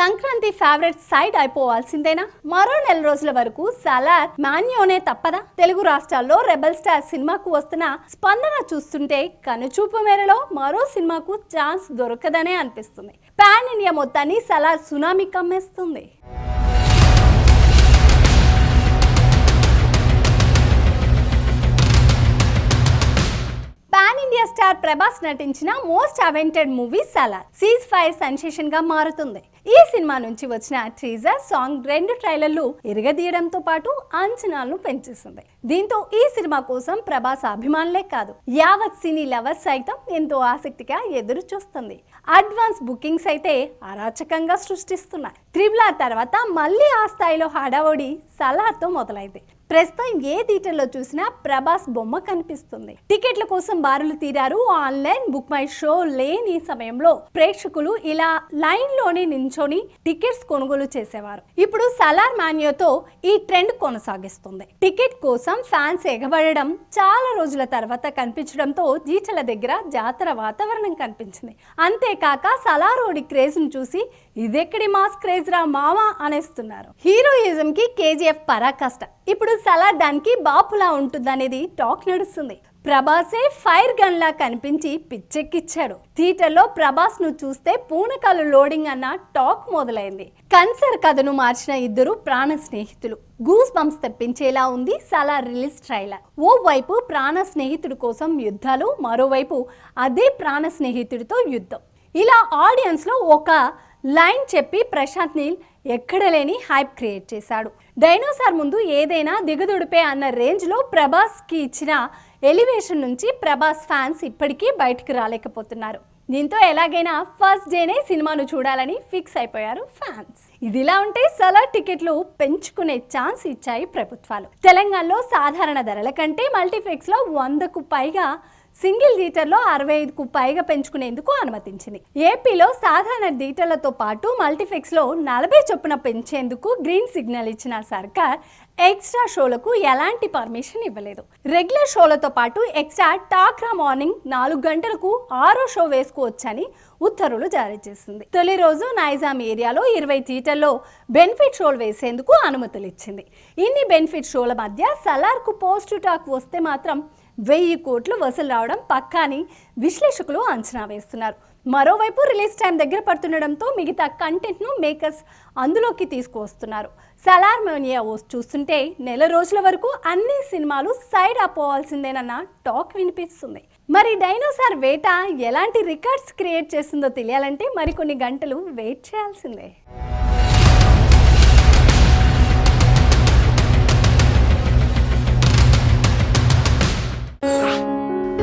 Sankranti favourite side అయిపోవాల్సిందేనా? మరో నెల రోజుల వరకు సలార్ మాన్యోనే తప్పదా? తెలుగు రాష్ట్రాల్లో రెబల్ స్టార్ సినిమాకు వస్తున్న స్పందన చూస్తుంటే కనుచూపు మేరలో మరో సినిమాకు ఛాన్స్ దొరకదనే అనిపిస్తుంది. పాన్ ఇండియా మొత్తాన్ని సలార్ సునామీ కమ్మేస్తుంది. పాన్ ఇండియా స్టార్ ప్రభాస్ నటించిన most awaited movie Salaar ceasefire sensation గా మారుతుంది. ఈ సినిమా నుంచి వచ్చిన టీజర్ సాంగ్ 2 ట్రైలర్లు ఇరగదీయడంతో పాటు అంచనాలను పెంచేసింది. దీంతో ఈ సినిమా కోసం ప్రభాస్ అభిమానులే కాదు, యావత్ సినీ లవర్స్ సైతం ఎంతో ఆసక్తిగా ఎదురు చూస్తుంది. అడ్వాన్స్ బుకింగ్స్ అయితే అరాచకంగా సృష్టిస్తున్నాయి. త్రిబుల్ తర్వాత మళ్ళీ ఆ స్థాయిలో హడావుడి సలార్తో మొదలైంది. ప్రస్తుతం ఏ థియేటర్లో చూసినా ప్రభాస్ బొమ్మ కనిపిస్తుంది. టికెట్ల కోసం బారులు తీరారు. ఆన్లైన్ బుక్ మై షో లేని సమయంలో ప్రేక్షకులు ఇలా లైన్ లోనే నించొని టికెట్స్ కొనుగోలు చేసేవారు. ఇప్పుడు సలార్ మాన్యోతో ఈ ట్రెండ్ కొనసాగిస్తుంది. టికెట్ కోసం ఫ్యాన్స్ ఎగబడడం చాలా రోజుల తర్వాత కనిపించడంతో థియేటర్ల దగ్గర జాతర వాతావరణం కనిపించింది. అంతేకాక సలారోడి క్రేజ్ ను చూసి ఇదెక్కడి మాస్ క్రేజ్ రా మామా అనేస్తున్నారు. హీరోయిజం కి కేజీఎఫ్ పరాకాష్ట. ఇప్పుడు సలార్ దానికి బాపులా ఉంటుందనేది టాక్ నడుస్తుంది. ప్రభాసే ఫైర్ గన్ లా కనిపించి పిచ్చెక్కిచ్చాడు. థియేటర్లో ప్రభాస్ ను చూస్తే పూనకాలు లోడింగ్ అన్న టాక్ మొదలైంది. కన్సర్ కథను మార్చిన ఇద్దరు ప్రాణ స్నేహితులు. గూస్ బంప్స్ తెప్పించేలా ఉంది సలార్ రిలీజ్ ట్రైలర్. ఓ వైపు ప్రాణ స్నేహితుడి కోసం యుద్ధాలు, మరోవైపు అదే ప్రాణ స్నేహితుడితో యుద్ధం. ఇలా ఆడియన్స్ లో ఒక లైన్ చెప్పి ప్రశాంత్ నీల్ ఎక్కడ లేని హైప్ క్రియేట్ చేశాడు. డైనోసార్ ముందు ఏదైనా దిగదుడిపే అన్న రేంజ్ లో ప్రభాస్ కి ఇచ్చిన ఎలివేషన్ నుంచి ప్రభాస్ ఫ్యాన్స్ ఇప్పటికీ బయటకు రాలేకపోతున్నారు. దీంతో ఎలాగైనా ఫస్ట్ డేనే సినిమాను చూడాలని ఫిక్స్ అయిపోయారు ఫ్యాన్స్. ఇదిలా ఉంటే సలార్ టికెట్లు పెంచుకునే ఛాన్స్ ఇచ్చాయి ప్రభుత్వాలు. తెలంగాణలో సాధారణ ధరల కంటే మల్టీప్లెక్స్ లో 100కు పైగా, సింగిల్ థియేటర్లో 65కు పైగా పెంచుకునేందుకు అనుమతించింది. ఏపీలో సాధారణ థియేటర్లతో పాటు మల్టీప్లెక్స్ లో 40 చొప్పున పెంచేందుకు గ్రీన్ సిగ్నల్ ఇచ్చిన సర్కార్ ఎక్స్ట్రా షోలకు ఎలాంటి పర్మిషన్ ఇవ్వలేదు. రెగ్యులర్ షోలతో పాటు ఎక్స్ట్రా టాక్రా మార్నింగ్ 4 గంటలకు 6వ షో వేసుకోవచ్చని ఉత్తర్వులు జారీ చేసింది. తొలి రోజు నైజాం ఏరియాలో 20 థియేటర్లో బెనిఫిట్ షోలు వేసేందుకు అనుమతులు ఇచ్చింది. ఇన్ని బెనిఫిట్ షోల మధ్య సలార్ కు పాజిటివ్ టాక్ వస్తే మాత్రం 1000 కోట్లు వసూలు రావడం పక్కాని విశ్లేషకులు అంచనా వేస్తున్నారు. మరోవైపు రిలీజ్ టైం దగ్గర పడుతుండడంతో మిగతా కంటెంట్ను మేకర్స్ అందులోకి తీసుకువస్తున్నారు. సలార్ మాన్యా చూస్తుంటే నెల రోజుల వరకు అన్ని సినిమాలు సైడ్ అపోవాల్సిందేనన్న టాక్ వినిపిస్తుంది. మరి డైనోసార్ వేట ఎలాంటి రికార్డ్స్ క్రియేట్ చేస్తుందో తెలియాలంటే మరికొన్ని గంటలు వెయిట్ చేయాల్సిందే.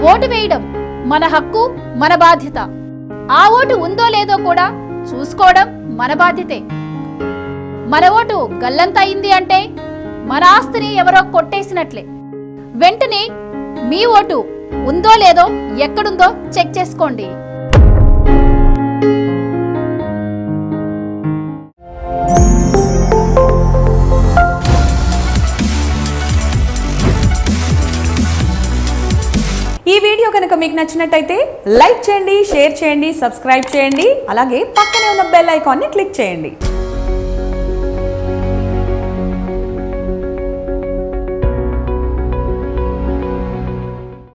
ఓటు వేయడం మన హక్కు, మన బాధ్యత. ఆ ఓటు ఉందో లేదో కూడా చూసుకోవడం మన బాధ్యతే. మన ఓటు గల్లంత అయింది అంటే మన ఆస్తిని ఎవరో కొట్టేసినట్లే. వెంటనే మీ ఓటు ఉందో లేదో ఎక్కడుందో చెక్ చేసుకోండి. ఈ వీడియో కనుక మీకు నచ్చినట్టయితే లైక్ చేయండి, షేర్ చేయండి, సబ్స్క్రైబ్ చేయండి. అలాగే పక్కనే ఉన్న బెల్ ఐకాన్ని క్లిక్ చేయండి.